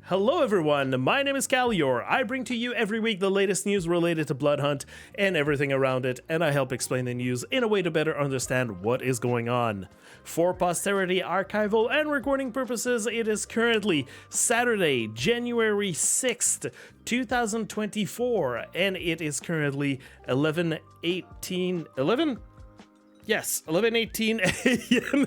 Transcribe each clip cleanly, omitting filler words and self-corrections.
Hello everyone, my name is Khalior. I bring to you every week the latest news related to Bloodhunt and everything around it, and I help explain the news in a way to better understand what is going on. For posterity, archival, and recording purposes, it is currently Saturday, January 6th, 2024, and it is currently 11:18 a.m.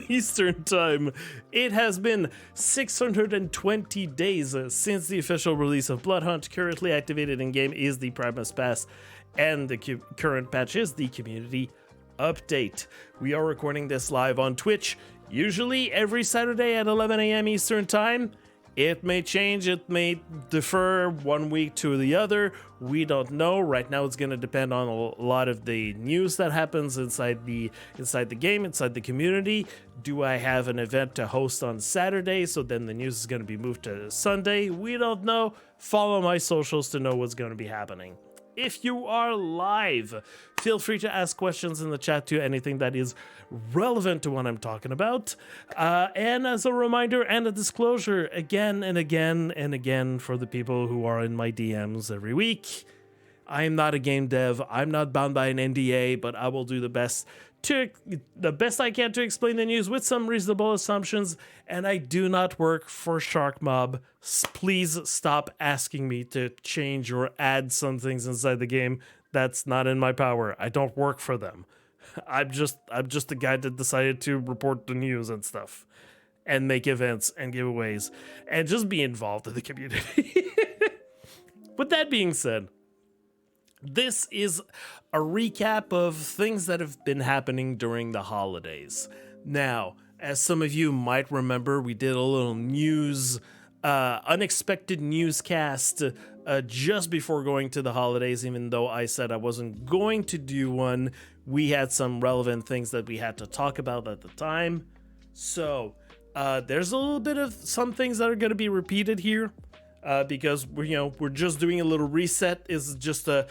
Eastern Time. It has been 620 days since the official release of Bloodhunt. Currently activated in-game is the Primus Pass, and the current patch is the Community Update. We are recording this live on Twitch, usually every Saturday at 11 a.m. Eastern Time. It may change, it may defer one week to the other. We don't know. Right now it's going to depend on a lot of the news that happens inside the game, inside the community. Do I have an event to host on Saturday, so then the news is going to be moved to Sunday? We don't know. Follow my socials to know what's going to be happening. If you are live, feel free to ask questions in the chat to anything that is relevant to what I'm talking about. And as a reminder and a disclosure, again and again and again, for the people who are in my DMs every week, I am not a game dev. I'm not bound by an NDA, but I will do the best I can to explain the news with some reasonable assumptions, and I do not work for Shark Mob. Please stop asking me to change or add some things inside the game. That's not in my power. I don't work for them. I'm just a guy that decided to report the news and stuff, and make events and giveaways, and just be involved in the community. With that being said, this is a recap of things that have been happening during the holidays. Now, as some of you might remember, we did a little unexpected newscast just before going to the holidays, even though I said I wasn't going to do one. We had some relevant things that we had to talk about at the time. So, there's a little bit of some things that are going to be repeated here. Because we're just doing a little reset. Is just a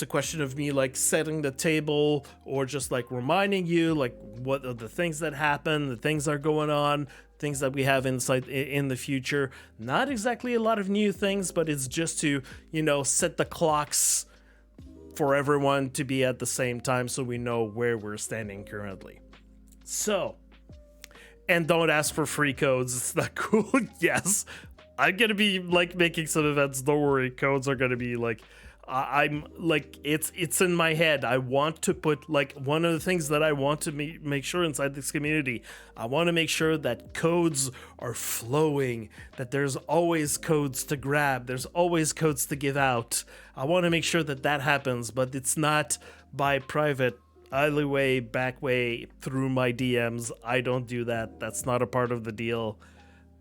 question of me like setting the table, or just like reminding you like what are the things that happen, the things that are going on, things that we have inside in the future. Not exactly a lot of new things, but it's just to set the clocks for everyone to be at the same time, so we know where we're standing currently. So, and don't ask for free codes. It's not cool. Yes. I'm gonna be like making some events. Don't worry, codes are gonna be like, I'm like it's in my head. I want to put like one of the things that I want to make sure inside this community. I want to make sure that codes are flowing. That there's always codes to grab. There's always codes to give out. I want to make sure that happens, but it's not by private alleyway, back way through my DMs. I don't do that. That's not a part of the deal.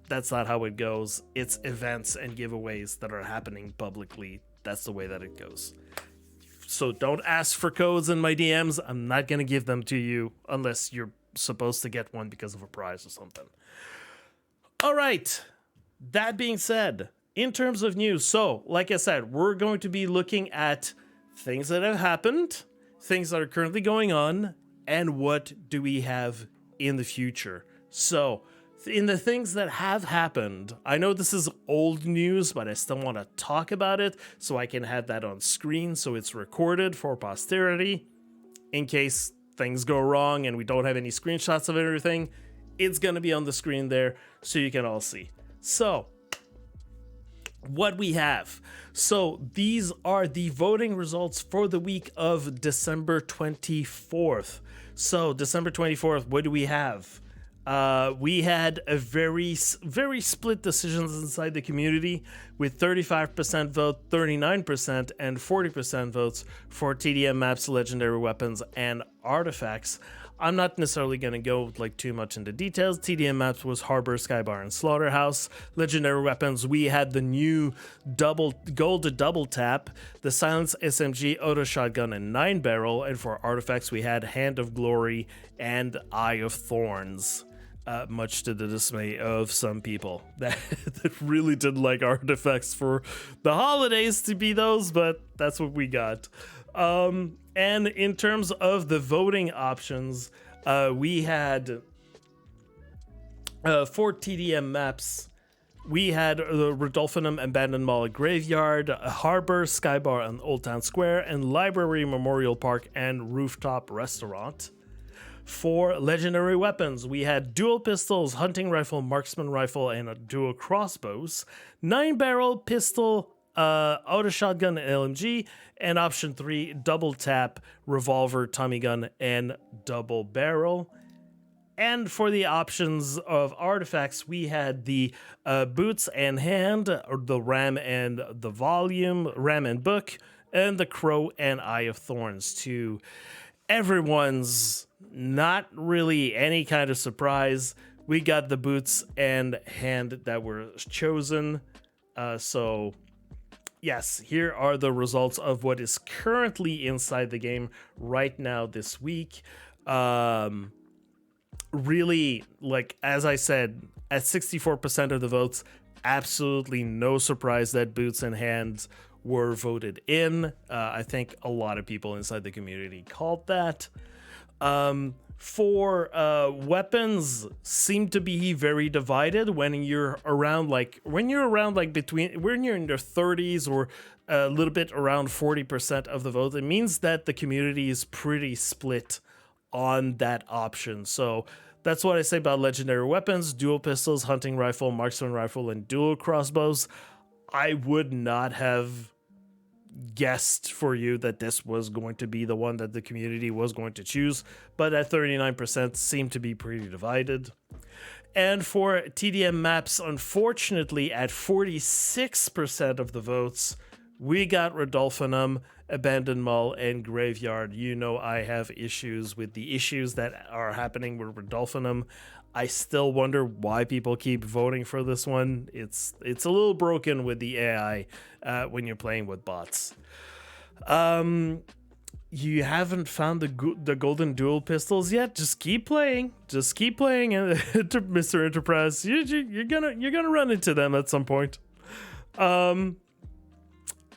That's not how it goes. It's events and giveaways that are happening publicly. That's the way that it goes. So don't ask for codes in my DMs. I'm not going to give them to you unless you're supposed to get one because of a prize or something. All right. That being said, in terms of news, so like I said, we're going to be looking at things that have happened, things that are currently going on, and what do we have in the future. So, in the things that have happened, I know this is old news, but I still want to talk about it so I can have that on screen so it's recorded for posterity. In case things go wrong and we don't have any screenshots of everything, it's going to be on the screen there so you can all see. So, what we have. So, these are the voting results for the week of December 24th. So, December 24th, what do we have? We had a very split decisions inside the community, with 35% vote, 39%, and 40% votes for TDM maps, legendary weapons, and artifacts. I'm not necessarily going to go like too much into details. TDM maps was Harbor, Skybar, and Slaughterhouse. Legendary weapons, we had the new gold to double tap, the Silence SMG, Auto Shotgun, and 9-barrel. And for artifacts, we had Hand of Glory and Eye of Thorns. Much to the dismay of some people that really didn't like artifacts for the holidays to be those, but that's what we got. And in terms of the voting options, we had 4 TDM maps we had the Rodolphinum Abandoned Mall Graveyard, Harbor, Skybar and Old Town Square, and Library, Memorial Park, and Rooftop Restaurant. For legendary weapons, we had dual pistols, hunting rifle, marksman rifle, and dual crossbows, 9-barrel pistol, auto shotgun, and LMG, and option 3, double tap, revolver, Tommy gun, and double barrel. And for the options of artifacts, we had the boots and hand, or the ram and the volume, ram and book, and the crow and Eye of Thorns. To everyone's not really any kind of surprise, we got the boots and hand that were chosen. So yes, here are the results of what is currently inside the game right now this week. Really, like, as I said, at 64% of the votes, absolutely no surprise that boots and hands were voted in. I think a lot of people inside the community called that. For weapons, seem to be very divided when you're around when you're in your 30s or a little bit around 40% of the vote. It means that the community is pretty split on that option. So that's what I say about legendary weapons: dual pistols, hunting rifle, marksman rifle, and dual crossbows. I would not have guessed for you that this was going to be the one that the community was going to choose, but at 39% seemed to be pretty divided. And for TDM maps, unfortunately, at 46% of the votes, we got Rodolphinum, Abandoned Mall, and Graveyard. You know I have issues with the issues that are happening with Rodolphinum. I still wonder why people keep voting for this one. It's a little broken with the AI when you're playing with bots. You haven't found the golden dual pistols yet? Just keep playing. Mr. Enterprise. You're gonna run into them at some point.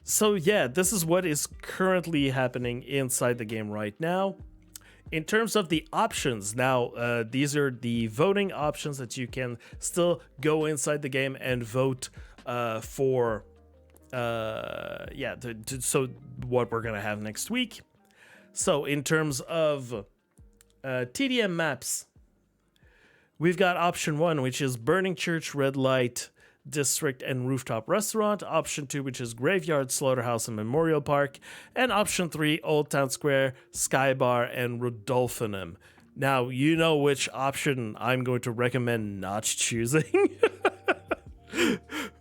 So yeah, this is what is currently happening inside the game right now. In terms of the options, now these are the voting options that you can still go inside the game and vote for. So what we're gonna have next week. So in terms of TDM maps, we've got option 1, which is Burning Church, Red Light District, and Rooftop Restaurant. Option 2, which is Graveyard, Slaughterhouse, and Memorial Park. And option 3, Old Town Square, Skybar, and Rodolphinum. Now, you know which option I'm going to recommend not choosing.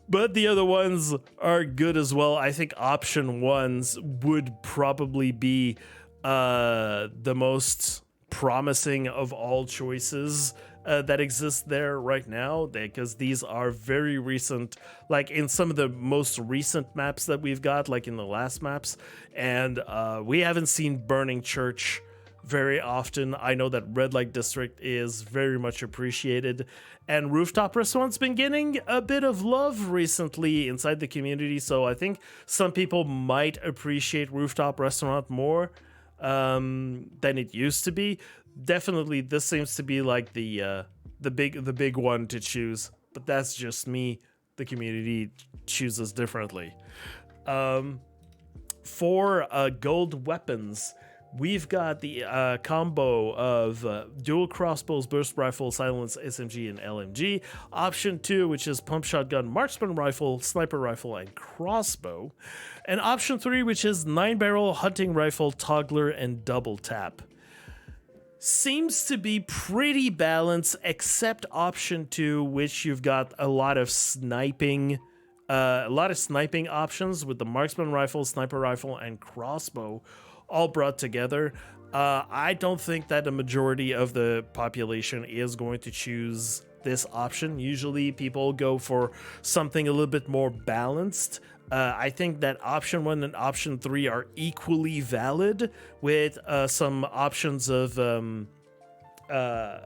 But the other ones are good as well. I think option 1s would probably be the most promising of all choices that exist there right now, because these are very recent, like in some of the most recent maps that we've got, like in the last maps, and we haven't seen Burning Church very often. I know that Red Light District is very much appreciated, and Rooftop Restaurant's been getting a bit of love recently inside the community, so I think some people might appreciate Rooftop Restaurant more than it used to be. Definitely, this seems to be like the big one to choose, but that's just me. The community chooses differently. For gold weapons, we've got the combo of dual crossbows, burst rifle, silence, SMG, and LMG. Option 2, which is pump shotgun, marksman rifle, sniper rifle, and crossbow. And option 3, which is 9-barrel, hunting rifle, toggler, and double tap. Seems to be pretty balanced, except option 2, which you've got a lot of sniping options with the marksman rifle, sniper rifle, and crossbow all brought together. I don't think that a majority of the population is going to choose this option. Usually people go for something a little bit more balanced. I think that option 1 and option 3 are equally valid, with some options of I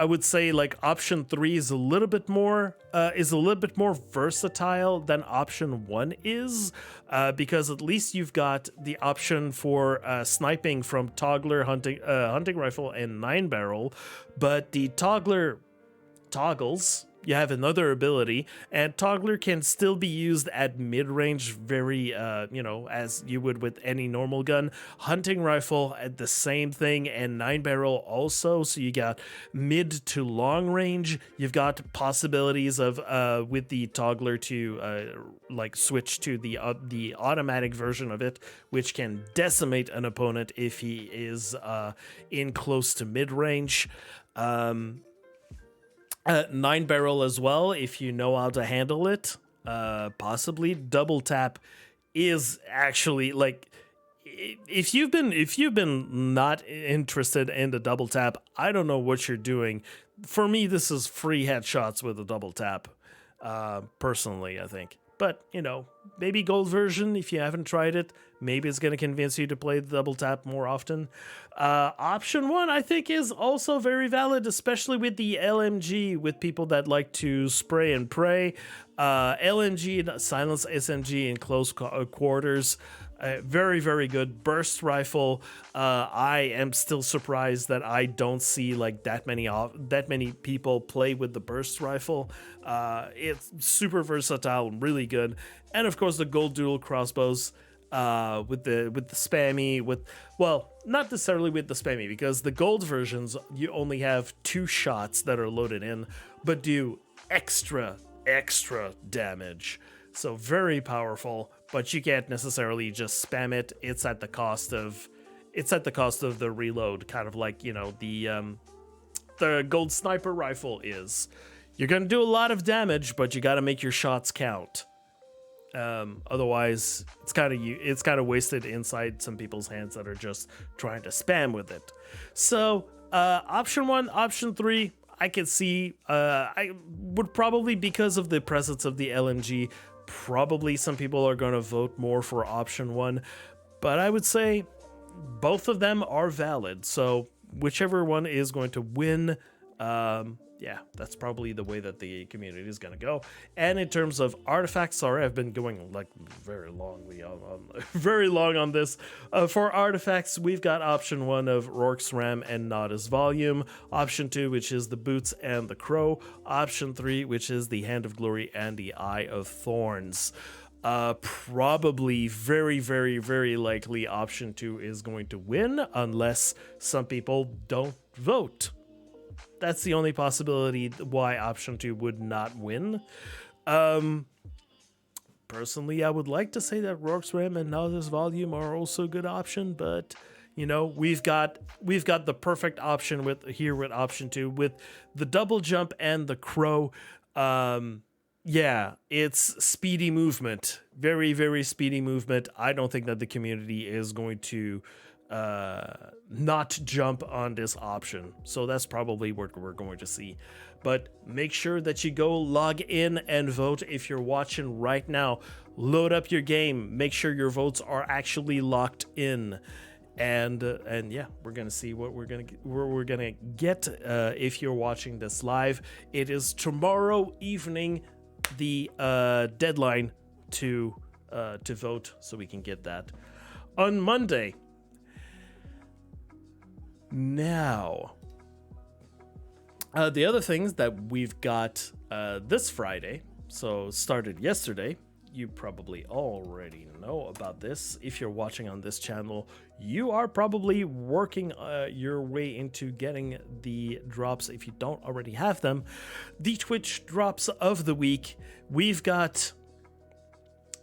would say like option 3 is a little bit more versatile than option 1 is, because at least you've got the option for sniping from toggler, hunting rifle, and 9-barrel, but the toggler toggles you have another ability, and Toggler can still be used at mid-range very, as you would with any normal gun. Hunting rifle at the same thing, and 9-barrel also, so you got mid to long range. You've got possibilities of, with the Toggler to, switch to the automatic version of it, which can decimate an opponent if he is in close to mid-range. 9-barrel as well, if you know how to handle it. Possibly double tap is actually like, if you've been not interested in the double tap, I don't know what you're doing. For me, this is free headshots with a double tap. Personally, I think. But, maybe gold version, if you haven't tried it, maybe it's going to convince you to play the double tap more often. Option 1, I think, is also very valid, especially with the LMG, with people that like to spray and pray. LMG, silence SMG in close quarters. Very, very good burst rifle. I am still surprised that I don't see like that many people play with the burst rifle. It's super versatile, really good, and of course the gold dual crossbows. With the spammy, not necessarily with the spammy, because the gold versions you only have 2 shots that are loaded in, but do extra damage. So very powerful, but you can't necessarily just spam it. It's at the cost of the reload, kind of like, the gold sniper rifle is. You're gonna do a lot of damage, but you gotta make your shots count. Otherwise, it's kind of wasted inside some people's hands that are just trying to spam with it. So, option 1, option 3, I could see. I would probably, because of the presence of the LMG, probably some people are going to vote more for option 1, but I would say both of them are valid. So whichever one is going to win, that's probably the way that the community is going to go. And in terms of artifacts, sorry, I've been going like very long on this. For artifacts, we've got option 1 of Rourke's Ram and Nada's Volume. Option 2, which is the Boots and the Crow. Option 3, which is the Hand of Glory and the Eye of Thorns. Probably very, very, very likely option 2 is going to win, unless some people don't vote. That's the only possibility why option 2 would not win. Personally, I would like to say that Rourke's Ram and Nada's Volume are also a good option, but we've got the perfect option with option 2 with the double jump and the crow. It's speedy movement, very, very speedy movement. I don't think that the community is going to not jump on this option, so that's probably what we're going to see. But make sure that you go log in and vote. If you're watching right now, load up your game, make sure your votes are actually locked in, and we're gonna see what we're gonna get. If you're watching this live, it is tomorrow evening, the deadline to vote, so we can get that on Monday. Now, the other things that we've got this Friday, so started yesterday, you probably already know about this. If you're watching on this channel, you are probably working your way into getting the drops if you don't already have them. The Twitch drops of the week.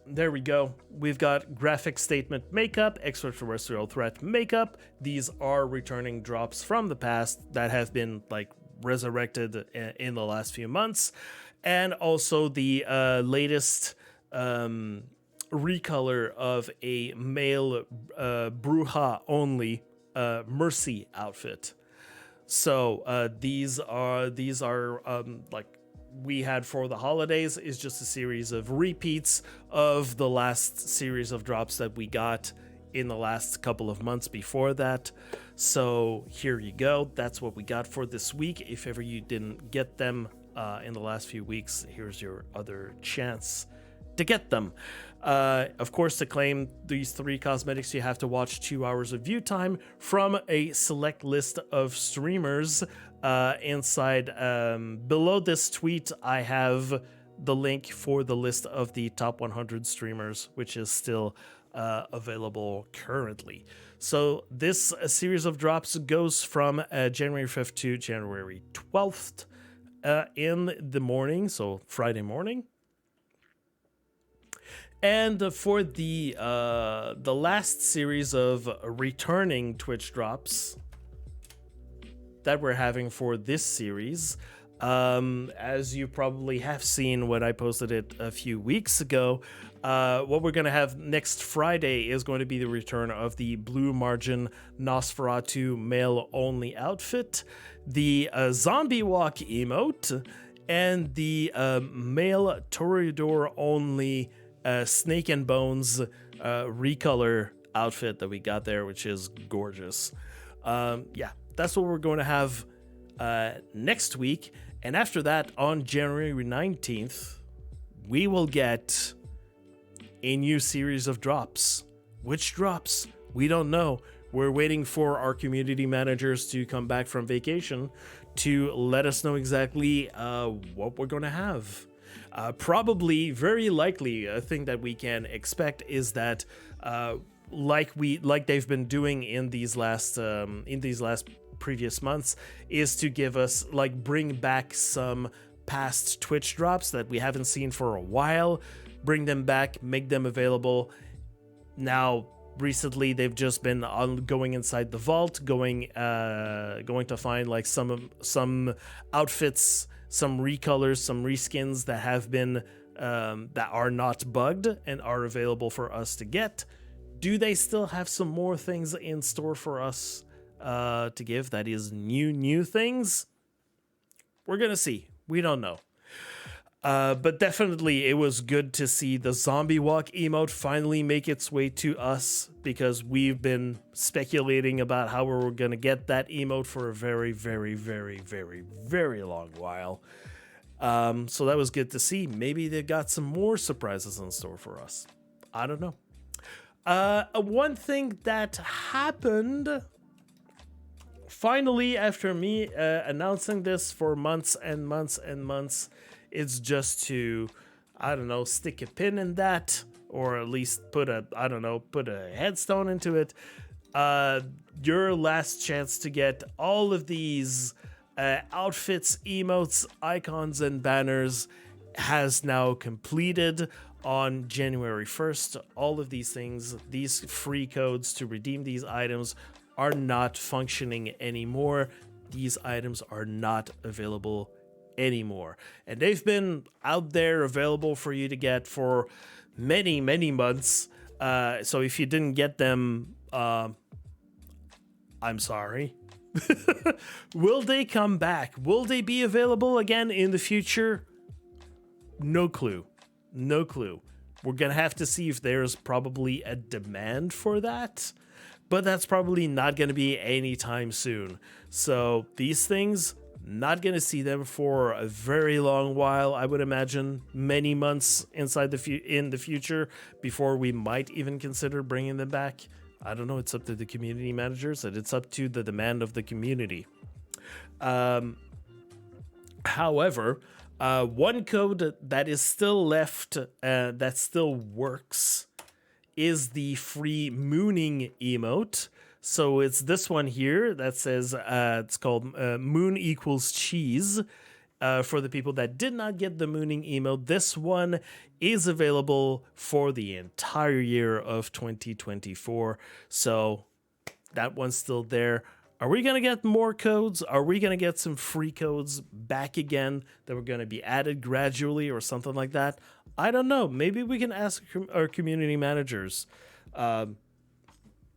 There we go. We've got Graphic Statement Makeup, Extraterrestrial Threat Makeup. These are returning drops from the past that have been resurrected in the last few months. And also the latest recolor of a male Bruja only Mercy outfit. So these are we had for the holidays is just a series of repeats of the last series of drops that we got in the last couple of months before that. So here you go. That's what we got for this week. If ever you didn't get them in the last few weeks, here's your other chance to get them. Of course, to claim these 3 cosmetics, you have to watch 2 hours of view time from a select list of streamers inside. Below this tweet, I have the link for the list of the top 100 streamers, which is still available currently. So this series of drops goes from January 5th to January 12th in the morning, so Friday morning. And for the last series of returning Twitch drops that we're having for this series, as you probably have seen when I posted it a few weeks ago, what we're going to have next Friday is going to be the return of the Blue Margin Nosferatu male-only outfit, the Zombie Walk emote, and the male Toreador-only Snake and Bones recolor outfit that we got there, which is gorgeous. Yeah, that's what we're going to have next week. And after that, on January 19th, we will get a new series of drops. Which drops? We don't know. We're waiting for our community managers to come back from vacation to let us know exactly what we're going to have. Probably, very likely, a thing that we can expect is that, like they've been doing in these last previous months, is to give us, like, bring back some past Twitch drops that we haven't seen for a while, bring them back, make them available. Now, recently they've just been going inside the vault, going to find like some outfits, some recolors, some reskins that have been that are not bugged and are available for us to get. Do they still have some more things in store for us to give? That is new things. We're gonna see. We don't know. But definitely it was good to see the Zombie Walk emote finally make its way to us, because we've been speculating about how we were going to get that emote for a very, very, very, very, very long while. So that was good to see. Maybe they got some more surprises in store for us. I don't know. One thing that happened finally after me announcing this for months and months and months, it's just to, I don't know, stick a pin in that, or at least put a headstone into it. Your last chance to get all of these outfits, emotes, icons, and banners has now completed on January 1st. All of these things, these free codes to redeem these items, are not functioning anymore. These items are not available anymore, and they've been out there available for you to get for many months. So if you didn't get them, I'm sorry. Will they come back? Will they be available again in the future? No clue. We're gonna have to see if there's probably a demand for that, but that's probably not gonna be anytime soon. So these things, not going to see them for a very long while. I would imagine many months inside in the future before we might even consider bringing them back. I don't know. It's up to the community managers, and it's up to the demand of the community. However, one code that is still left that still works is the free mooning emote. So it's this one here that says it's called Moon Equals Cheese. For the people that did not get the mooning emote, this one is available for the entire year of 2024. So that one's still there. Are we going to get more codes? Are we going to get some free codes back again that were going to be added gradually or something like that? I don't know. Maybe we can ask our community managers. We're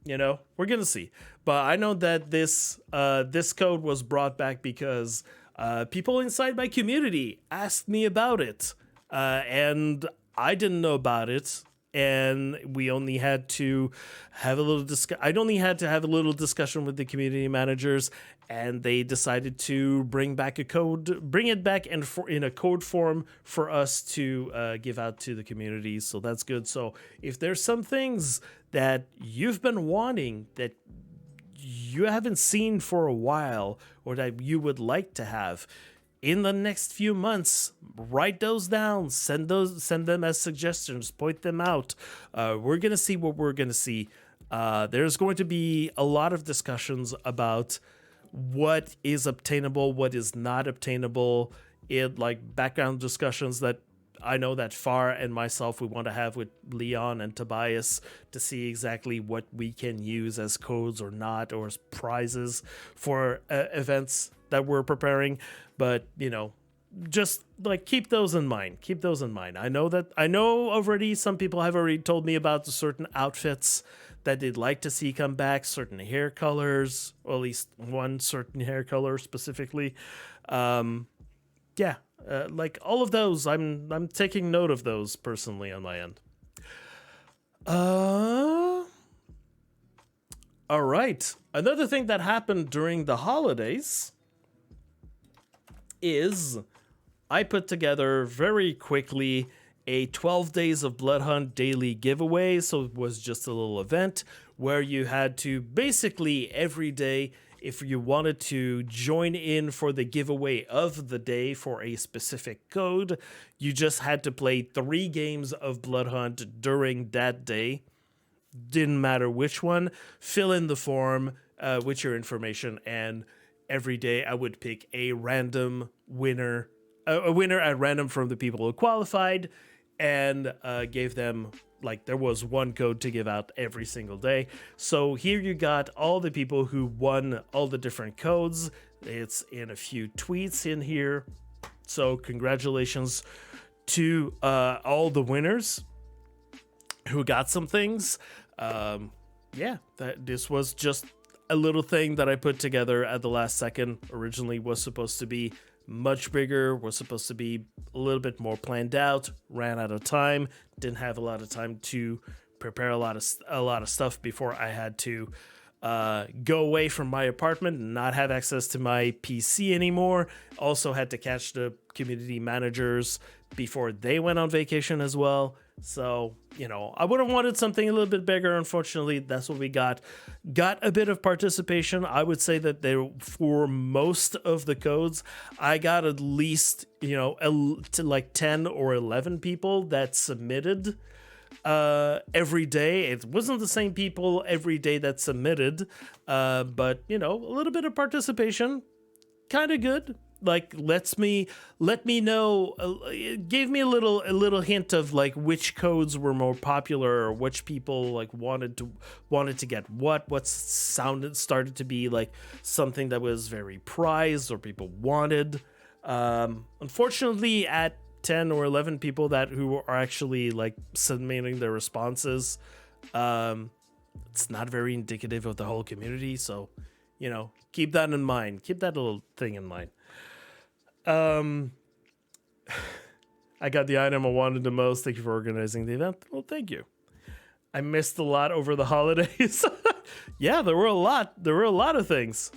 going to see. But I know that this code was brought back because people inside my community asked me about it. And I didn't know about it. And we only had to have a little I'd only had to have a little discussion with the community managers. and they decided to bring it back in a code form for us to give out to the community. So that's good. So if there's some things that you've been wanting that you haven't seen for a while, or that you would like to have in the next few months, write those down, send them as suggestions, point them out. We're gonna see what we're gonna see. There's going to be a lot of discussions about what is obtainable, what is not obtainable, in like background discussions that I know that Far and myself we want to have with Leon and Tobias to see exactly what we can use as codes or not, or as prizes for events that we're preparing. But just like keep those in mind. I know already some people have already told me about certain outfits that they'd like to see come back, certain hair colors, or at least one certain hair color specifically. Like all of those, I'm taking note of those personally on my end. All right. Another thing that happened during the holidays is I put together very quickly a 12 days of Bloodhunt daily giveaway. So it was just a little event where you had to basically every day, if you wanted to join in for the giveaway of the day for a specific code, you just had to play 3 games of Bloodhunt during that day. Didn't matter which one. Fill in the form with your information, and every day I would pick a random winner, a winner at random from the people who qualified, and gave them, like, there was one code to give out every single day. So here you got all the people who won all the different codes. It's in a few tweets in here. So congratulations to all the winners who got some things. This was just a little thing that I put together at the last second. Originally was supposed to be much bigger, was supposed to be a little bit more planned out, ran out of time, didn't have a lot of time to prepare a lot of stuff before I had to go away from my apartment and not have access to my PC anymore. Also had to catch the community managers before they went on vacation as well. So, I would have wanted something a little bit bigger. Unfortunately, that's what we got. Got a bit of participation. I would say that for most of the codes, I got at least, to like 10 or 11 people that submitted every day. It wasn't the same people every day that submitted, but, a little bit of participation, kind of good. Like, let me know. It gave me a little hint of like which codes were more popular, or which people like wanted to get what started to be like something that was very prized or people wanted. Unfortunately, at 10 or 11 people who are actually like submitting their responses, it's not very indicative of the whole community. So, keep that in mind. Keep that little thing in mind. I got the item I wanted the most. Thank you for organizing the event. Well, thank you. I missed a lot over the holidays. Yeah, there were a lot of things.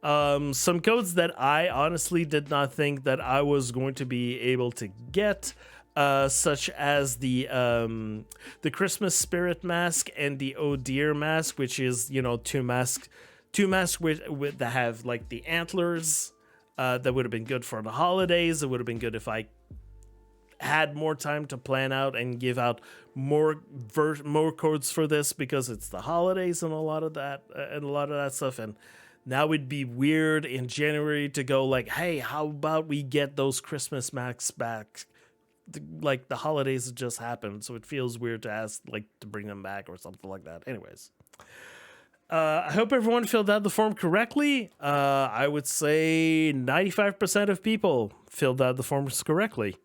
Some codes that I honestly did not think that I was going to be able to get, such as the Christmas Spirit Mask and the Oh Dear Mask, which is, two masks with that have like the antlers. That would have been good for the holidays. It would have been good if I had more time to plan out and give out more codes for this, because it's the holidays and a lot of that stuff. And now it'd be weird in January to go like, hey, how about we get those Christmas masks back? Like, the holidays have just happened, so it feels weird to ask like to bring them back or something like that. Anyways. I hope everyone filled out the form correctly. I would say 95% of people filled out the forms correctly.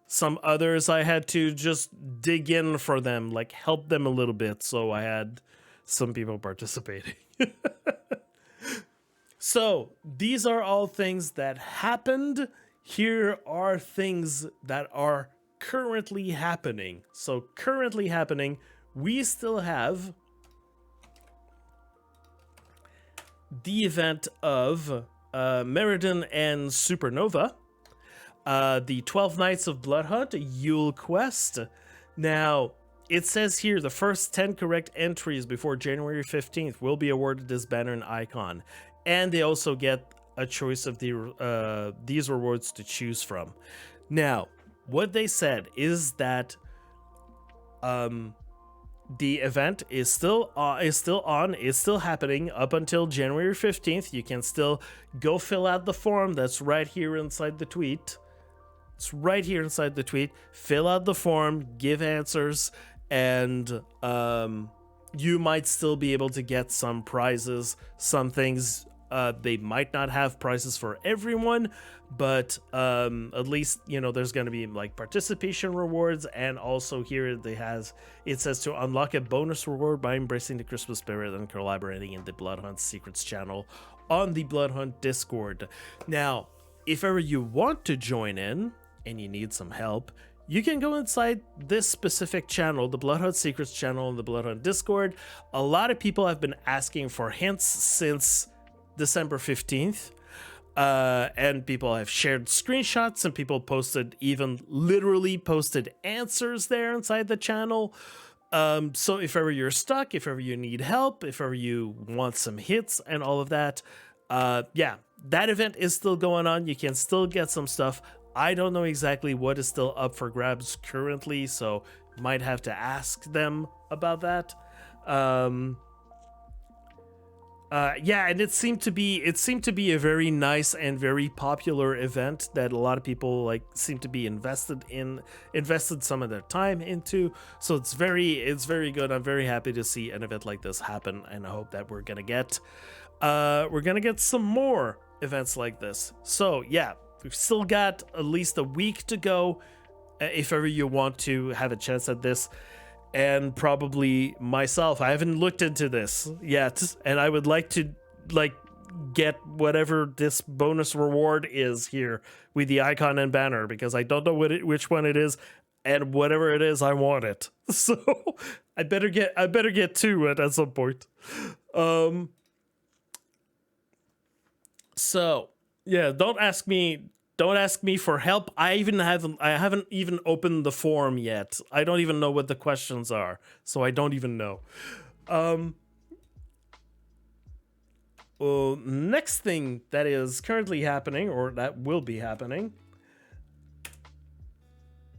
Some others I had to just dig in for them, like help them a little bit, so I had some people participating. So, these are all things that happened. Here are things that are currently happening. So, currently happening, we still have the event of Meriden and Supernova, the 12 Nights of Bloodhunt, Yule quest. Now, it says here the first 10 correct entries before January 15th will be awarded this banner and icon. And they also get a choice of these rewards to choose from. Now, what they said is that the event is still happening up until January 15th. You can still go fill out the form that's right here inside the tweet. It's right here inside the tweet. Fill out the form, give answers, and you might still be able to get some prizes. Some things, they might not have prizes for everyone, but at least, you know, there's going to be like participation rewards. And also here it says to unlock a bonus reward by embracing the Christmas spirit and collaborating in the Bloodhunt Secrets channel on the Bloodhunt Discord. Now, if ever you want to join in and you need some help, you can go inside this specific channel, the Bloodhunt Secrets channel in the Bloodhunt Discord. A lot of people have been asking for hints since December 15th. And people have shared screenshots, and people literally posted answers there inside the channel. So if ever you're stuck, if ever you need help, if ever you want some hits and all of that, yeah, that event is still going on. You can still get some stuff. I don't know exactly what is still up for grabs currently, so might have to ask them about that. Yeah, and it seemed to be a very nice and very popular event that a lot of people seem to be invested some of their time into. So it's very good. I'm very happy to see an event like this happen, and I hope that we're gonna get some more events like this. So yeah, we've still got at least a week to go if ever you want to have a chance at this. And probably myself, I haven't looked into this yet, and I would like to get whatever this bonus reward is here with the icon and banner, because I don't know which one it is, and whatever it is, I want it. So I better get to it at some point. So yeah, don't ask me for help. I haven't even opened the form yet. I don't even know what the questions are, so I don't even know. Next thing that is currently happening, or that will be happening,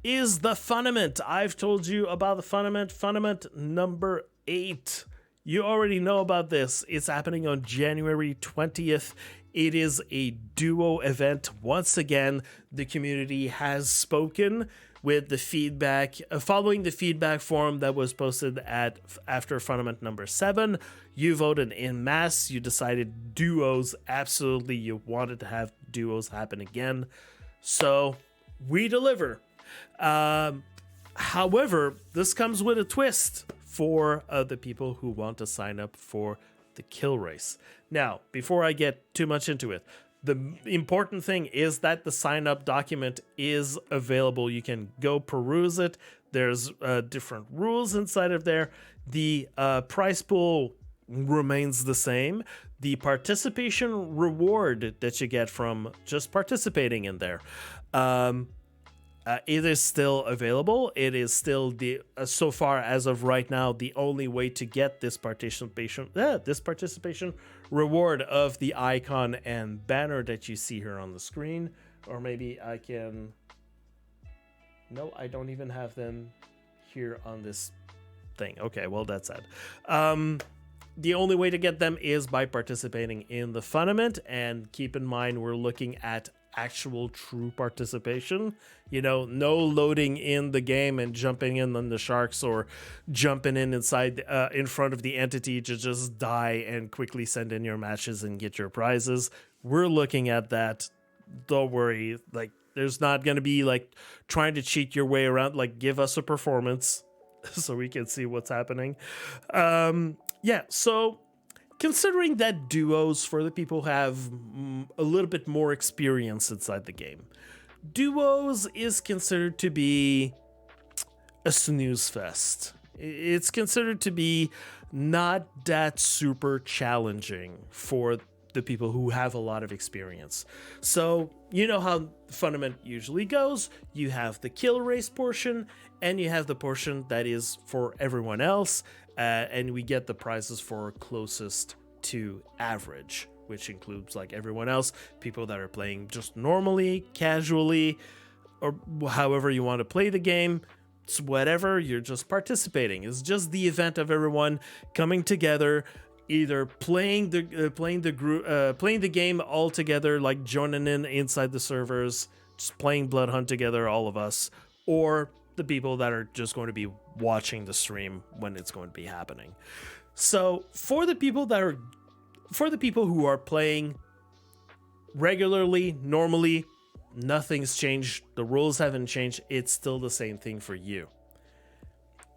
is the FUNament. I've told you about the FUNament number 8. You already know about this. It's happening on January 20th. It is a duo event. Once again, the community has spoken with the feedback, following the feedback form that was posted after FUNament number 7. You voted in mass. You decided duos. Absolutely, you wanted to have duos happen again. So we deliver. However, this comes with a twist for the people who want to sign up for the kill race. Now, before I get too much into it, the important thing is that the sign up document is available. You can go peruse it. There's different rules inside of there. The prize pool remains the same. The participation reward that you get from just participating in there, it is still available. It is still so far as of right now, the only way to get this participation reward of the icon and banner that you see here on the screen. Or maybe I can. No, I don't even have them here on this thing. Okay, well, that's sad. The only way to get them is by participating in the FUNament, and keep in mind we're looking at actual true participation. You know, no loading in the game and jumping in on the sharks, or jumping inside in front of the entity to just die and quickly send in your matches and get your prizes. We're looking at that. Don't worry, there's not going to be trying to cheat your way around. Give us a performance so we can see what's happening. Yeah, so considering that duos, for the people who have a little bit more experience inside the game, duos is considered to be a snooze fest. It's considered to be not that super challenging for the people who have a lot of experience. So, you know how FUNament usually goes. You have the kill race portion, and you have the portion that is for everyone else, and we get the prizes for closest to average, which includes like everyone else, people that are playing just normally, casually, or however you want to play the game. It's whatever, you're just participating. It's just the event of everyone coming together, either playing the game all together, like joining in inside the servers, just playing Bloodhunt together, all of us, or the people that are just going to be watching the stream when it's going to be happening. So for the people who are playing regularly, normally, nothing's changed. The rules haven't changed. It's still the same thing for you.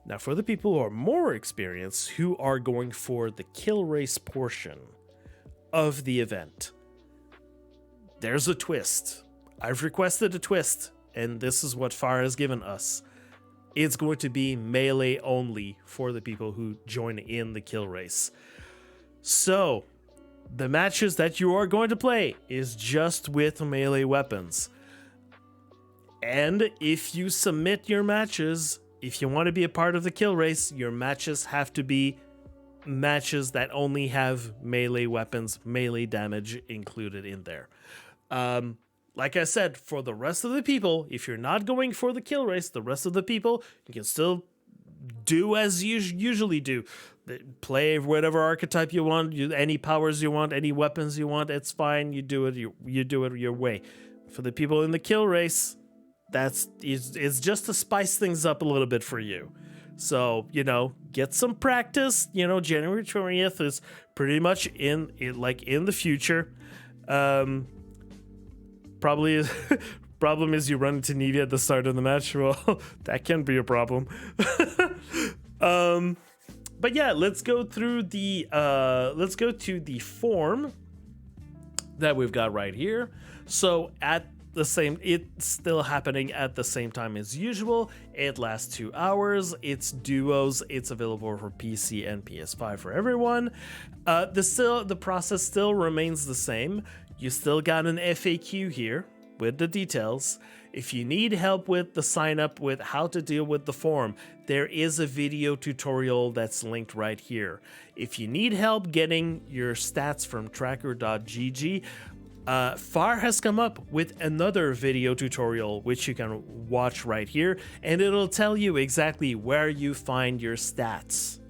Now, for the people who are more experienced, who are going for the kill race portion of the event, there's a twist. I've requested a twist, and this is what FAR has given us. It's going to be melee only for the people who join in the kill race. So, the matches that you are going to play is just with melee weapons. And if you submit your matches, if you want to be a part of the kill race, your matches have to be matches that only have melee weapons, melee damage included in there. Like I said, for the rest of the people, if you're not going for the kill race, the rest of the people, you can still do as you usually do. Play whatever archetype you want, any powers you want, any weapons you want, it's fine. You do it your way. For the people in the kill race, it's just to spice things up a little bit for you. So, get some practice. January 20th is pretty much in the future. Probably problem is you run into Nivea at the start of the match. Well, that can be a problem. But yeah, let's go to the form that we've got right here. So it's still happening at the same time as usual. It lasts 2 hours. It's duos. It's available for PC and PS5 for everyone. The process still remains the same. You still got an FAQ here with the details. If you need help with the sign up, with how to deal with the form, there is a video tutorial that's linked right here. If you need help getting your stats from tracker.gg, FAR has come up with another video tutorial which you can watch right here, and it'll tell you exactly where you find your stats.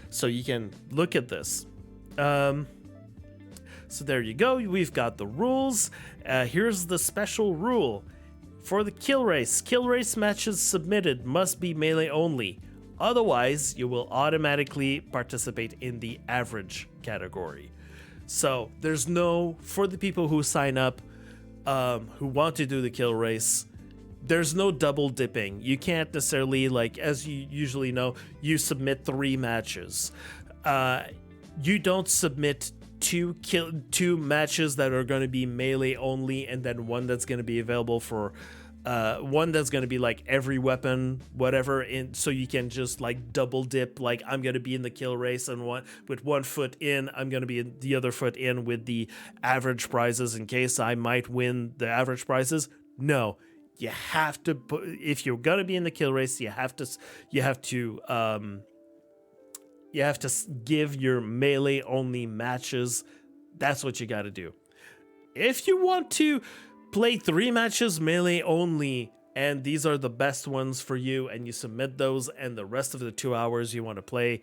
So you can look at this. So there you go. We've got the rules. Here's the special rule. For the kill race matches submitted must be melee only. Otherwise, you will automatically participate in the average category. So there's for the people who sign up, who want to do the kill race, there's no double dipping. You can't necessarily, as you usually know, you submit 3 matches. You don't submit two matches that are going to be melee only, and then one that's going to be available for one that's going to be like every weapon, whatever, so you can just double dip. I'm going to be in the kill race, and with one foot in, I'm going to be the other foot in with the average prizes in case I might win the average prizes. No, you have to put, if you're going to be in the kill race, you have to give your melee only matches. That's what you got to do. If you want to play 3 matches melee only, and these are the best ones for you, and you submit those, and the rest of the 2 hours you want to play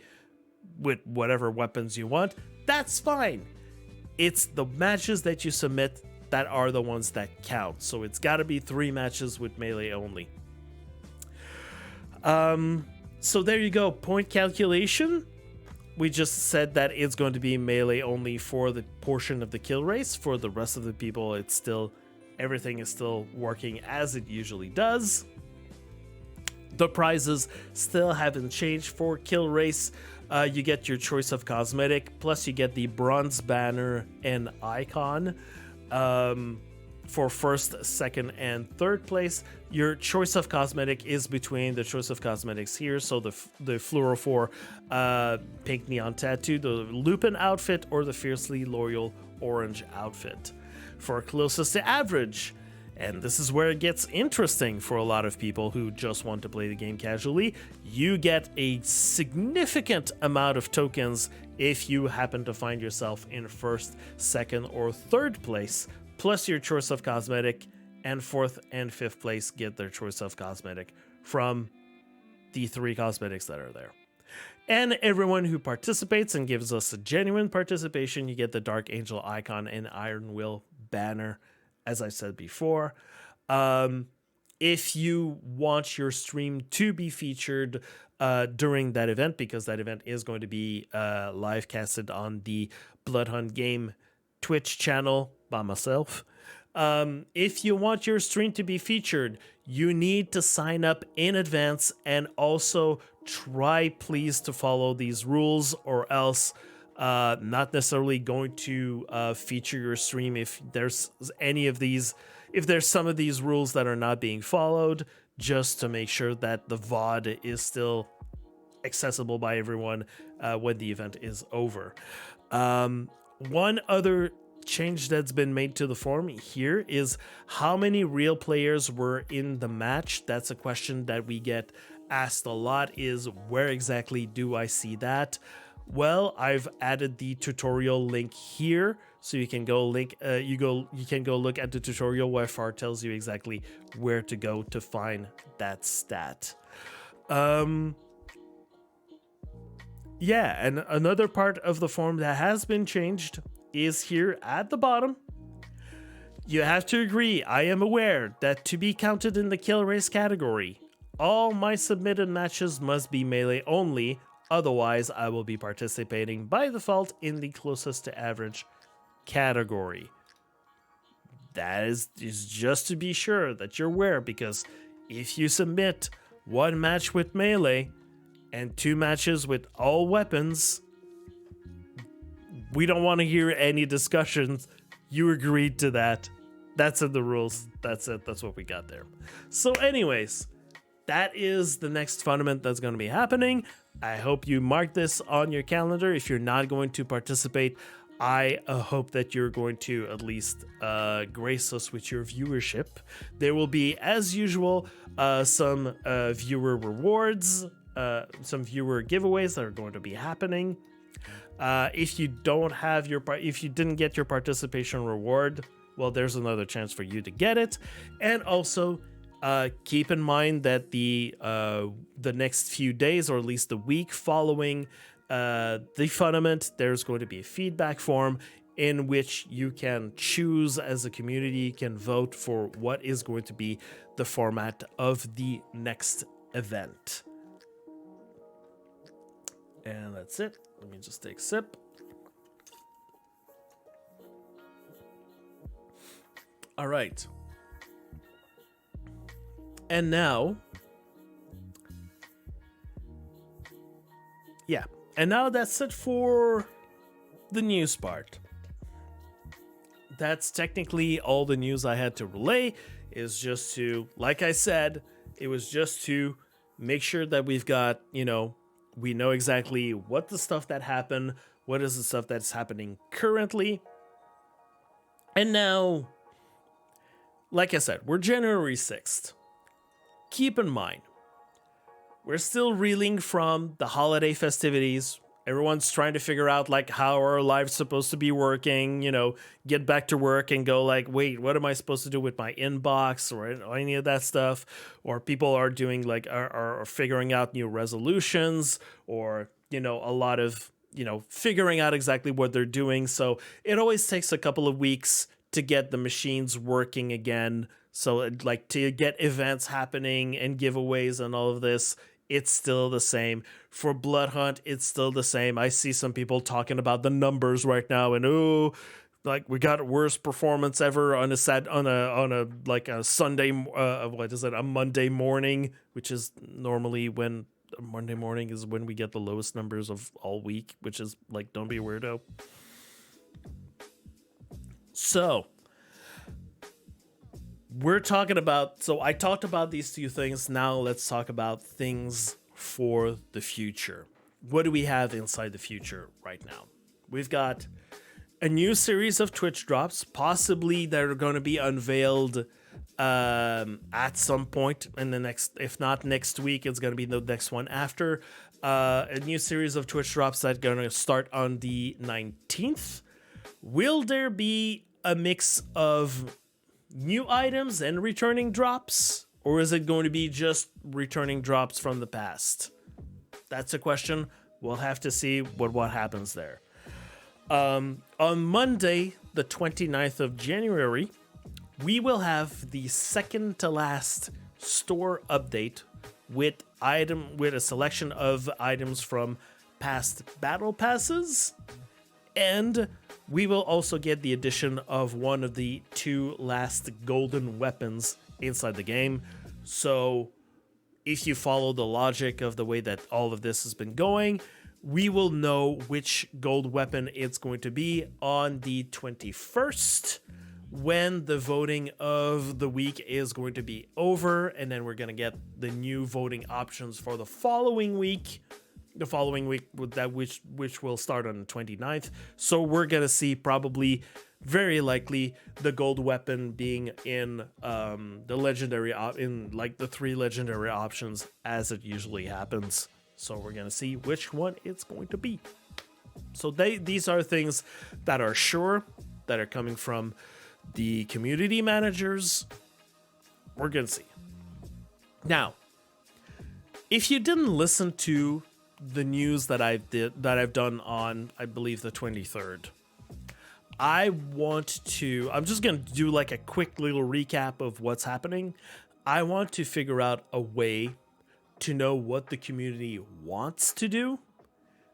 with whatever weapons you want, that's fine. It's the matches that you submit that are the ones that count. So it's got to be 3 matches with melee only. So there you go. Point calculation. We just said that it's going to be melee only for the portion of the kill race. For the rest of the people, everything is still working as it usually does. The prizes still haven't changed for kill race. You get your choice of cosmetic, plus you get the bronze banner and icon. for first, second, and third place. Your choice of cosmetic is between the choice of cosmetics here, so the Fluorophore Pink Neon Tattoo, the Lupin outfit, or the Fiercely Loyal Orange outfit. For closest to average, and this is where it gets interesting for a lot of people who just want to play the game casually, you get a significant amount of tokens if you happen to find yourself in first, second, or third place, plus your choice of cosmetic, and fourth and fifth place get their choice of cosmetic from the 3 cosmetics that are there. And everyone who participates and gives us a genuine participation, you get the Dark Angel icon and Iron Will banner, as I said before. If you want your stream to be featured during that event, because that event is going to be live casted on the Bloodhunt game Twitch channel by myself. If you want your stream to be featured, you need to sign up in advance, and also try please to follow these rules, or else not necessarily going to feature your stream if there's any of these, if there's some of these rules that are not being followed, just to make sure that the VOD is still accessible by everyone when the event is over. One other change that's been made to the form here is how many real players were in the match. That's a question that we get asked a lot, is where exactly do I see that? Well, I've added the tutorial link here, so you can go you can go look at the tutorial where FAR tells you exactly where to go to find that stat. Yeah, and another part of the form that has been changed is here at the bottom. You have to agree, I am aware, that to be counted in the kill race category, all my submitted matches must be melee only, otherwise I will be participating by default in the closest to average category. That is just to be sure that you're aware, because if you submit 1 match with melee and 2 matches with all weapons, we don't want to hear any discussions. You agreed to that. That's in the rules. That's it. That's what we got there. So anyways, that is the next FUNament that's going to be happening. I hope you mark this on your calendar. If you're not going to participate, I hope that you're going to at least grace us with your viewership. There will be, as usual, some viewer rewards, some viewer giveaways that are going to be happening. If you didn't get your participation reward, well, there's another chance for you to get it. And also, keep in mind that the next few days, or at least the week following the FUNament, there's going to be a feedback form in which you can choose, as a community, can vote for what is going to be the format of the next event. And that's it. Let me just take a sip. All right. And now, that's it for the news part. That's technically all the news I had to relay. Is just to, like I said, it was just to make sure that we've got, we know exactly what the stuff that happened, what is the stuff that's happening currently. And now, like I said, we're January 6th. Keep in mind, we're still reeling from the holiday festivities. Everyone's trying to figure out how our lives supposed to be working, get back to work and go wait, what am I supposed to do with my inbox or any of that stuff? Or people are doing are figuring out new resolutions, or, a lot of, figuring out exactly what they're doing. So it always takes a couple of weeks to get the machines working again. So to get events happening and giveaways and all of this, it's still the same. For Bloodhunt, it's still the same. I see some people talking about the numbers right now, and we got worst performance ever on a Sunday, a Monday morning, which is normally when Monday morning is when we get the lowest numbers of all week, which is don't be a weirdo. So we're talking about, so I talked about these two things. Now let's talk about things for the future. What do we have inside the future right now? We've got a new series of Twitch drops, possibly that are going to be unveiled at some point in the next, if not next week, it's going to be the next one after. A new series of Twitch drops that are going to start on the 19th. Will there be a mix of new items and returning drops, or is it going to be just returning drops from the past? That's a question. We'll have to see what happens there. On Monday, the 29th of January, we will have the second to last store update with a selection of items from past battle passes, and we will also get the addition of one of the two last golden weapons inside the game. So if you follow the logic of the way that all of this has been going, we will know which gold weapon it's going to be on the 21st, when the voting of the week is going to be over, and then we're going to get the new voting options for the following week. The following week, which will start on the 29th. So we're going to see probably, very likely, the gold weapon being in the legendary, in like the 3 legendary options, as it usually happens. So we're going to see which one it's going to be. So these are things that are sure, that are coming from the community managers. We're going to see. Now, if you didn't listen to the news that I've done on, I believe, the 23rd, I'm just going to do like a quick little recap of what's happening. I want to figure out a way to know what the community wants to do,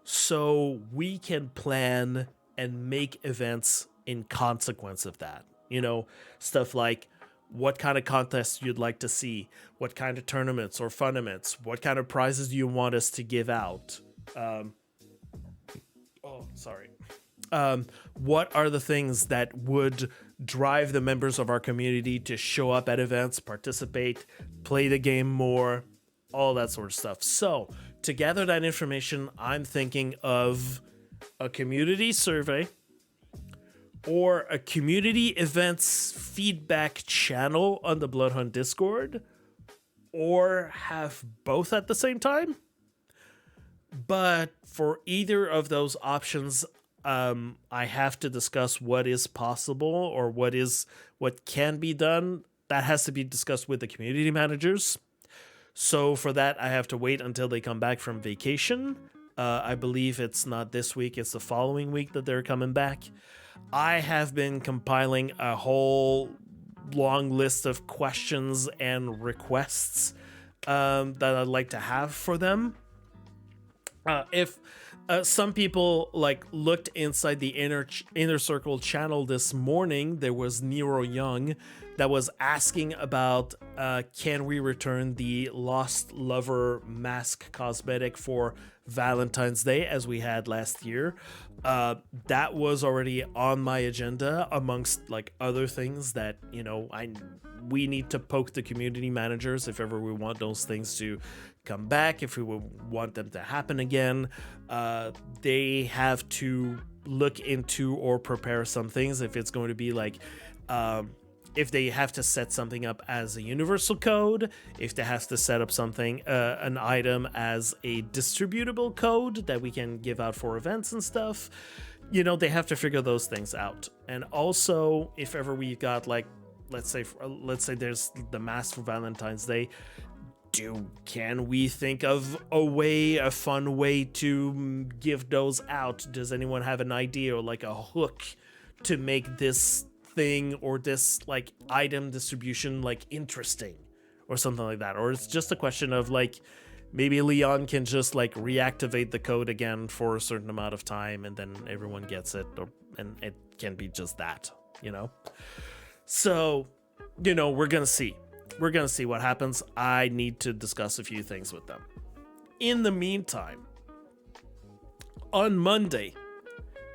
so we can plan and make events in consequence of that. You know, stuff like what kind of contests you'd like to see, what kind of tournaments or FUNaments, what kind of prizes do you want us to give out? What are the things that would drive the members of our community to show up at events, participate, play the game more, all that sort of stuff. So to gather that information, I'm thinking of a community survey or a community events feedback channel on the Bloodhunt Discord, or have both at the same time. But for either of those options, I have to discuss what is possible or what can be done. That has to be discussed with the community managers. So for that, I have to wait until they come back from vacation. I believe it's not this week, it's the following week that they're coming back. I have been compiling a whole long list of questions and requests that I'd like to have for them. If some people like looked inside the inner circle channel this morning, there was Nero Young that was asking about can we return the Lost Lover mask cosmetic for Valentine's Day as we had last year. That was already on my agenda amongst like other things that, you know, we need to poke the community managers if ever we want those things to come back, if we want them to happen again. They have to look into or prepare some things if it's going to be like if they have to set something up as a universal code, if they have to set up something, an item as a distributable code that we can give out for events and stuff, you know, they have to figure those things out. And also, if ever we got like, let's say there's the mask for Valentine's Day, can we think of a fun way to give those out? Does anyone have an idea or like a hook to make this thing or this like item distribution like interesting or something like that? Or it's just a question of like maybe Leon can just like reactivate the code again for a certain amount of time and then everyone gets it, and it can be just that, you know? So, you know, we're gonna see what happens. I need to discuss a few things with them. In the meantime, on Monday,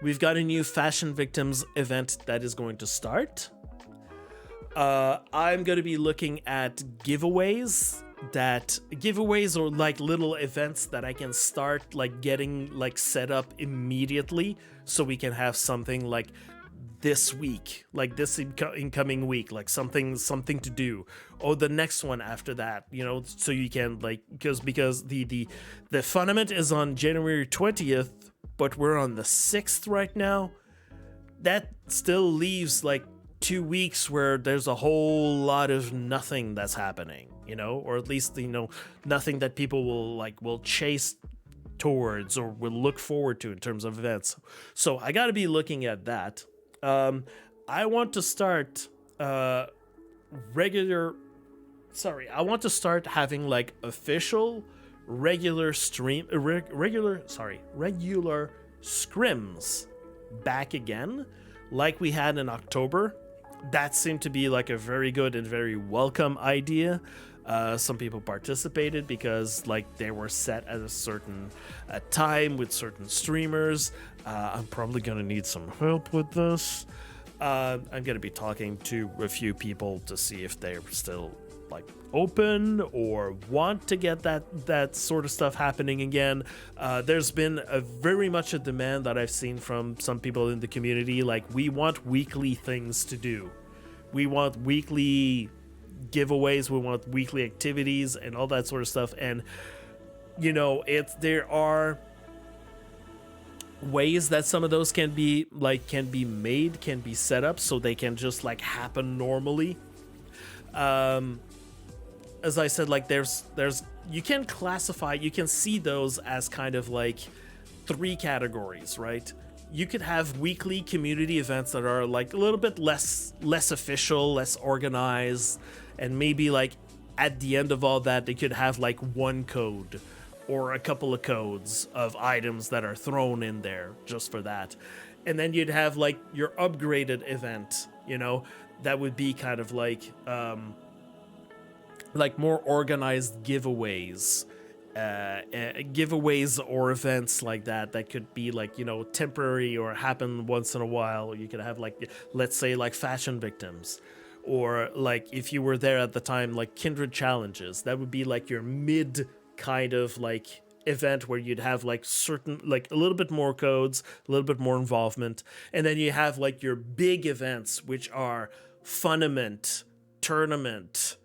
we've got a new Fashion Victims event that is going to start. I'm gonna be looking at giveaways, or like little events that I can start like getting like set up immediately, so we can have something like this week, like this incoming week, like something to do, or the next one after that, so you can like, because the FUNament is on January 20th, but we're on the 6th right now. That still leaves like 2 weeks where there's a whole lot of nothing that's happening, or at least nothing that people will chase towards or will look forward to in terms of events. So I got to be looking at that. I want to start regular having official regular scrims back again, like we had in October. That seemed to be a very good and very welcome idea. Some people participated because they were set at a certain time with certain streamers. I'm probably gonna need some help with this. I'm gonna be talking to a few people to see if they're still open or want to get that sort of stuff happening again. There's been very much a demand that I've seen from some people in the community. We want weekly things to do. We want weekly giveaways. We want weekly activities and all that sort of stuff. And there are ways that some of those can be set up so they can just happen normally. As I said, there's you can see those as kind of 3 categories, right? You could have weekly community events that are a little bit less official, less organized, and maybe at the end of all that they could have one code or a couple of codes of items that are thrown in there just for that. And then you'd have your upgraded event, that would be kind of more organized giveaways. Giveaways or events like that could be temporary or happen once in a while. You could have let's say fashion victims, or if you were there at the time, kindred challenges. That would be your mid kind of event where you'd have certain a little bit more codes, a little bit more involvement, and then you have your big events, which are FUNament, tournament,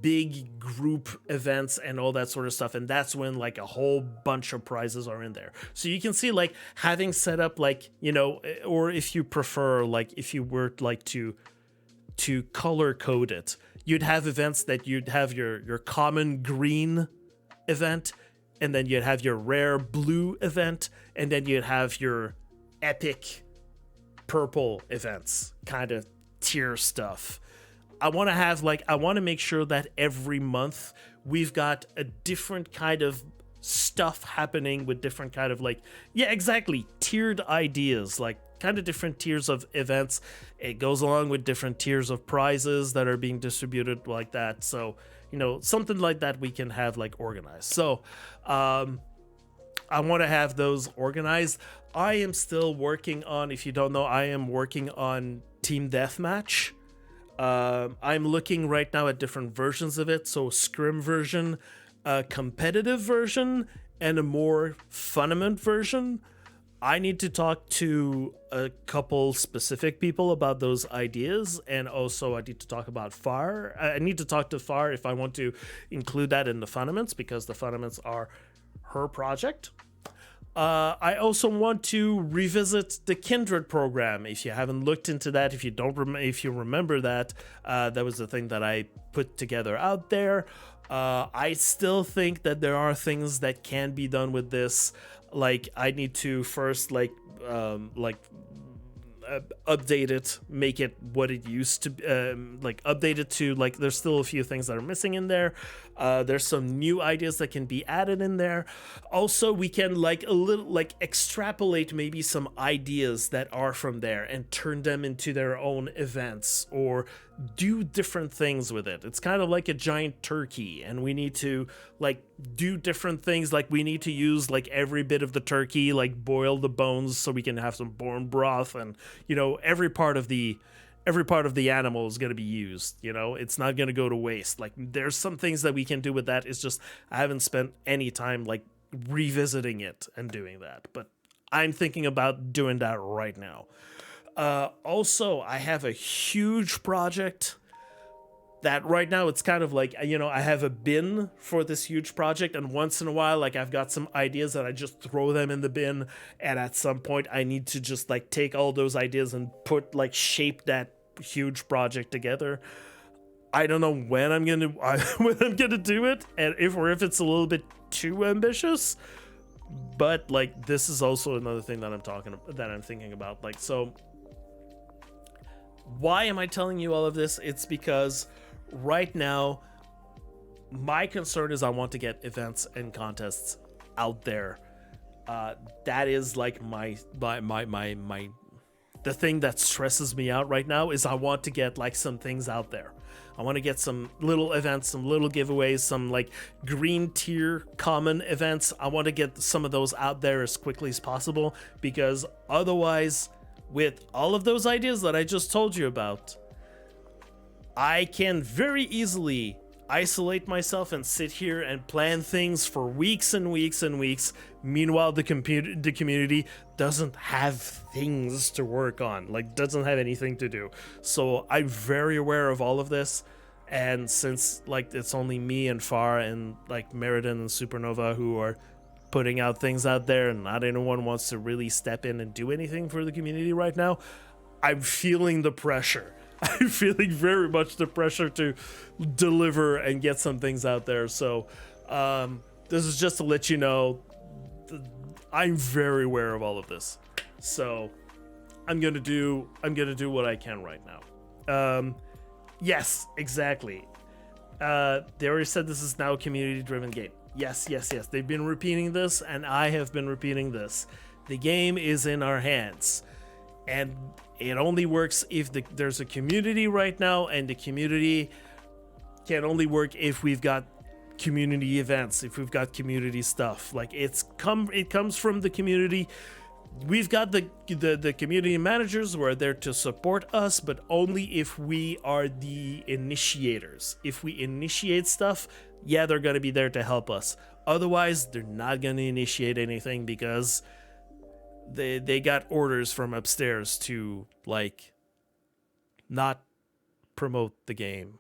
big group events and all that sort of stuff. And that's when a whole bunch of prizes are in there. So you can see having set up or if you prefer, if you were to color code it, you'd have events that you'd have your common green event, and then you'd have your rare blue event, and then you'd have your epic purple events, kind of tier stuff. I want to make sure that every month we've got a different kind of stuff happening with different kind of tiered ideas, kind of different tiers of events. It goes along with different tiers of prizes that are being distributed like that. So, something like that we can have organized. So, I want to have those organized. I am still working on, if you don't know, I am working on Team Deathmatch. I'm looking right now at different versions of it. So scrim version, a competitive version, and a more FUNament version. I need to talk to a couple specific people about those ideas, and also I need to talk about FAR. I need to talk to FAR if I want to include that in the FUNaments, because the FUNaments are her project. I also want to revisit the Kindred program. If you haven't looked into that, if you remember that, that was the thing that I put together out there. I still think that there are things that can be done with this. I need to first update it, make it what it used to update it to there's still a few things that are missing in there. There's some new ideas that can be added in there. Also, we can a little extrapolate maybe some ideas that are from there and turn them into their own events, or do different things with it. It's kind of like a giant turkey, and we need to do different things. We need to use every bit of the turkey, boil the bones so we can have some bone broth, and every part of the every part of the animal is going to be used, you know? It's not going to go to waste. Like, there's some things that we can do with that. It's just I haven't spent any time, like, revisiting it and doing that. But I'm thinking about doing that right now. Also, I have a huge project that right now it's kind of like, you know, I have a bin for this huge project, and once in a while, like, I've got some ideas that I just throw them in the bin, and at some point I need to just like take all those ideas and put like shape that huge project together. I don't know when I'm gonna do it, and if it's a little bit too ambitious. But like, this is also another thing that I'm thinking about. Like, so why am I telling you all of this? It's because right now my concern is I want to get events and contests out there. That is like my the thing that stresses me out right now is I want to get like some things out there. I want to get some little events, some little giveaways, some like green tier common events. I want to get some of those out there as quickly as possible, because otherwise, with all of those ideas that I just told you about, I can very easily isolate myself and sit here and plan things for weeks and weeks and weeks. Meanwhile, the community doesn't have things to work on, like doesn't have anything to do. So I'm very aware of all of this. And since like it's only me and Far and like Meriden and Supernova who are putting out things out there, and not anyone wants to really step in and do anything for the community right now, I'm feeling the pressure. I'm feeling very much the pressure to deliver and get some things out there. So this is just to let you know, I'm very aware of all of this. So I'm gonna do what I can right now. Yes, exactly. They already said this is now a community-driven game. Yes. They've been repeating this, and I have been repeating this. The game is in our hands, and it only works if there's a community right now, and the community can only work if we've got community events, if we've got community stuff. Like, it comes from the community. We've got the community managers who are there to support us, but only if we are the initiators. If we initiate stuff, yeah, they're going to be there to help us. Otherwise, they're not going to initiate anything, because they got orders from upstairs to, like, not promote the game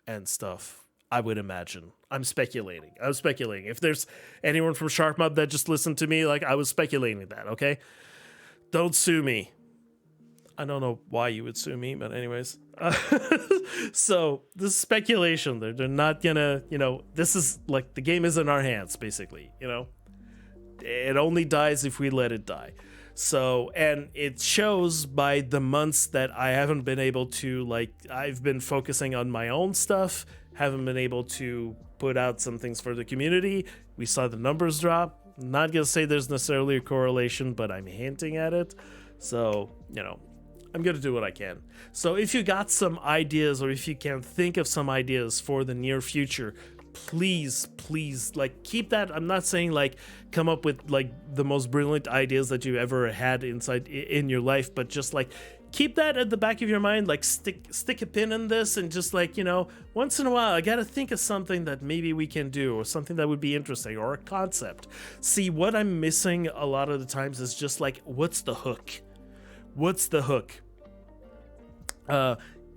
and stuff, I would imagine. I'm speculating. If there's anyone from SharpMob that just listened to me, like, I was speculating that, okay? Don't sue me. I don't know why you would sue me, but anyways. So, this is speculation. They're not gonna, you know, this is, like, the game is in our hands, basically, you know? It only dies if we let it die. So, and it shows by the months that I haven't been able to, like, I've been focusing on my own stuff, haven't been able to put out some things for the community. We saw the numbers drop. I'm not gonna say there's necessarily a correlation, but I'm hinting at it. So, you know, I'm gonna do what I can. So if you got some ideas, or if you can think of some ideas for the near future, please, like, keep that. I'm not saying, like, come up with, like, the most brilliant ideas that you ever had in your life, but just, like, keep that at the back of your mind. Like, stick a pin in this, and just, like, you know, once in a while I gotta think of something that maybe we can do, or something that would be interesting, or a concept. See, what I'm missing a lot of the times is just, like, what's the hook?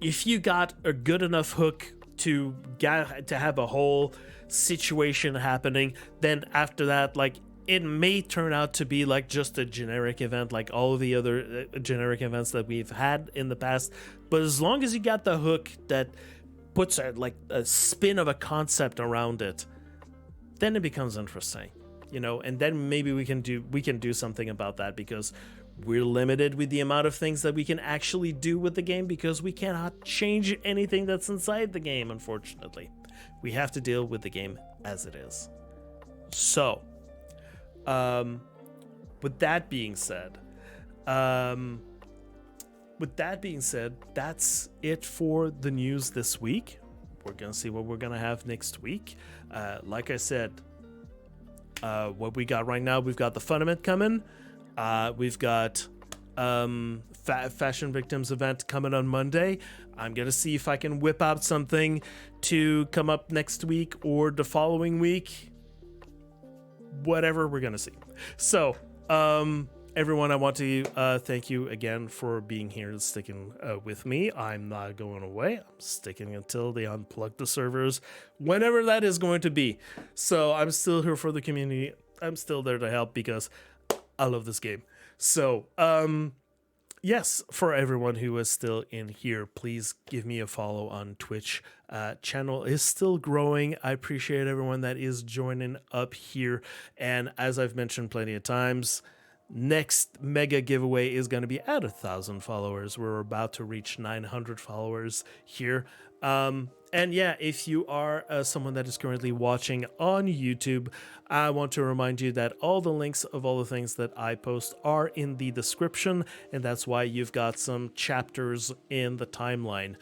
If you got a good enough hook to have a whole situation happening, then after that, like, it may turn out to be like just a generic event, like all of the other generic events that we've had in the past. But as long as you got the hook that puts a spin of a concept around it, then it becomes interesting, you know. And then maybe we can do something about that, because we're limited with the amount of things that we can actually do with the game, because we cannot change anything that's inside the game, unfortunately. We have to deal with the game as it is. So, with that being said, that's it for the news this week. We're gonna see what we're gonna have next week. Like I said, what we got right now, we've got the FUNament coming. We've got Fashion Victims event coming on Monday. I'm gonna see if I can whip out something to come up next week or the following week. Whatever, we're gonna see. So, everyone, I want to thank you again for being here and sticking with me. I'm not going away. I'm sticking until they unplug the servers, whenever that is going to be. So I'm still here for the community. I'm still there to help because I love this game. So, yes, for everyone who is still in here, please give me a follow on Twitch. Channel is still growing. I appreciate everyone that is joining up here. And as I've mentioned plenty of times, next mega giveaway is going to be at 1,000 followers. We're about to reach 900 followers here. And yeah, if you are someone that is currently watching on YouTube, I want to remind you that all the links of all the things that I post are in the description, and that's why you've got some chapters in the timeline.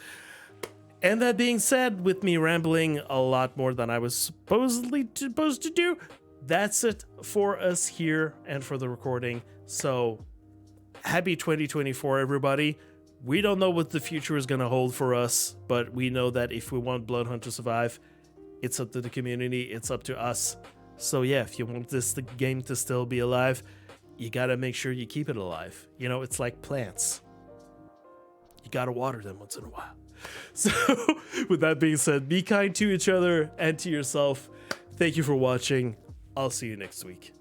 And that being said, with me rambling a lot more than I was supposed to do, that's it for us here and for the recording. So happy 2024, everybody. We don't know what the future is going to hold for us, but we know that if we want Bloodhunt to survive, it's up to the community, it's up to us. So yeah, if you want the game to still be alive, you got to make sure you keep it alive. You know, it's like plants. You got to water them once in a while. So with that being said, be kind to each other and to yourself. Thank you for watching. I'll see you next week.